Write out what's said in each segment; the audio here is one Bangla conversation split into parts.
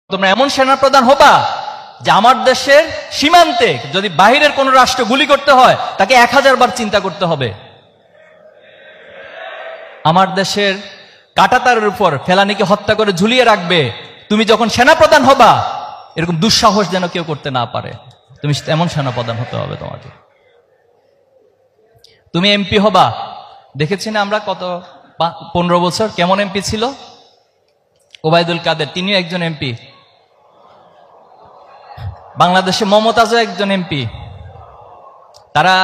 তোমরা এমন সেনাপ্রধান হবা যে আমার দেশের সীমান্তে যদি বাহিরের কোন রাষ্ট্র গুলি করতে হয় তাকে 1000 বার চিন্তা করতে হবে। আমার দেশের কাঁটাতারের উপর ফেলানিকে হত্যা করে ঝুলিয়ে রাখবে। তুমি যখন সেনাপ্রধান হবা এরকম দুঃসাহস যেন কেউ করতে না পারে। তুমি এমন সেনাপ্রধান হতে হবে তোমাকে। তুমি এমপি হবা, দেখেছি না আমরা কত 15 বছর কেমন এমপি ছিল ওবায়দুল কাদের, তিনিও একজন এমপি। বাংলাদেশে মমতাজও একজন এমপি। তারা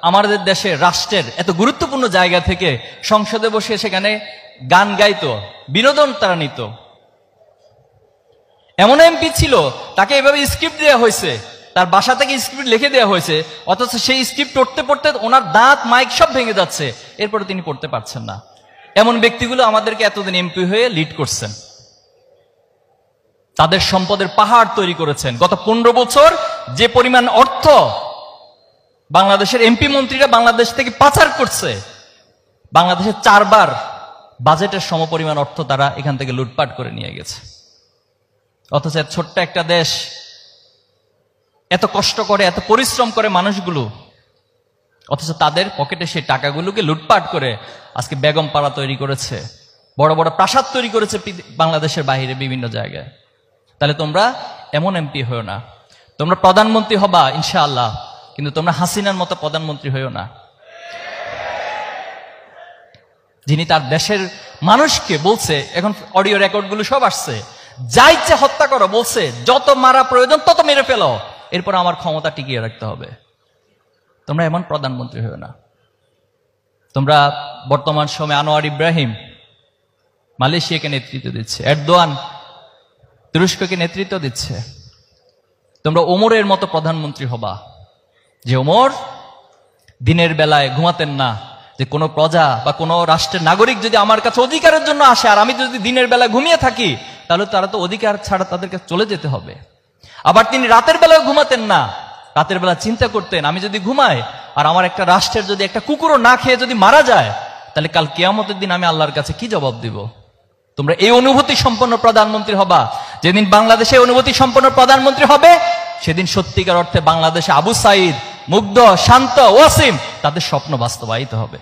আমাদের দেশের রাষ্ট্রের এত গুরুত্বপূর্ণ জায়গা থেকে সংসদে বসে সেখানে গান গাইতো, বিনোদন তারা নিত। এমন এমপি ছিল তাকে এভাবে স্ক্রিপ্ট দেওয়া হয়েছে, তার বাসা থেকে স্ক্রিপ্ট লিখে দেওয়া হয়েছে, অথচ সেই স্ক্রিপ্ট পড়তে পড়তে ওনার দাঁত মাইক সব ভেঙে যাচ্ছে, এরপরে তিনি পড়তে পারছেন না। এমন ব্যক্তিগুলো আমাদেরকে এতদিন এমপি হয়ে লিড করছেন, তাদের সম্পদের পাহাড় তৈরি করেছেন। গত 15 বছর যে পরিমাণ অর্থ বাংলাদেশের এমপি মন্ত্রীরা বাংলাদেশ থেকে পাচার করছে, বাংলাদেশের 4 বার বাজেটের সমপরিমাণ অর্থ তারা এখান থেকে লুটপাট করে নিয়ে গেছে। অথচ ছোট্ট একটা দেশ এত কষ্ট করে এত পরিশ্রম করে মানুষগুলো, অথচ তাদের পকেটে সেই টাকাগুলোকে লুটপাট করে আজকে বেগম পাড়া তৈরি করেছে, বড় বড় প্রাসাদ তৈরি করেছে বাংলাদেশের বাইরে বিভিন্ন জায়গায়। তাহলে তোমরা এমন এমপি হয়েও না। তোমরা প্রধানমন্ত্রী হবা ইনশাআল্লাহ, কিন্তু তোমরা হাসিনার মতো প্রধানমন্ত্রী হয়েও না, যিনি তার দেশের মানুষকে বলছে, এখন অডিও রেকর্ডগুলো সব আসছে, যা ইচ্ছে হত্যা করো বলছে, যত মারা প্রয়োজন তত মেরে ফেলো, এরপর আমার ক্ষমতা টিকিয়ে রাখতে হবে। তোমরা এমন প্রধানমন্ত্রী হয়েও না। তোমরা বর্তমান সময়ে আনোয়ার ইব্রাহিম মালয়েশিয়াকে নেতৃত্ব দিচ্ছে, এরদোয়ান তুরস্ককে নেতৃত্ব দিচ্ছে। তোমরা ওমরের মতো প্রধানমন্ত্রী হবা, যে ওমর দিনের বেলায় ঘুমাতেন না, যে কোনো প্রজা বা কোনো রাষ্ট্রের নাগরিক যদি আমার কাছে অধিকারের জন্য আসে আর আমি যদি দিনের বেলা ঘুমিয়ে থাকি তাহলে তারা তো অধিকার ছাড়া তাদেরকে চলে যেতে হবে। আবার তিনি রাতের বেলায় ঘুমাতেন না, রাতের বেলা চিন্তা করতেন আমি যদি ঘুমাই আর আমার একটা রাষ্ট্রের যদি একটা কুকুরও না খেয়ে যদি মারা যায় তাহলে কাল কিয়ামতের দিন আমি আল্লাহর কাছে কি জবাব দিব। তোমরা এই অনুভূতি সম্পন্ন প্রধানমন্ত্রী হবা। যেদিন বাংলাদেশে অনুভূতি সম্পন্ন প্রধানমন্ত্রী হবে সেদিন সত্যিকার অর্থে বাংলাদেশে আবু সাইদ, মুগ্ধ, শান্ত, ওয়াসিম তাদের স্বপ্ন বাস্তবায়িত হবে।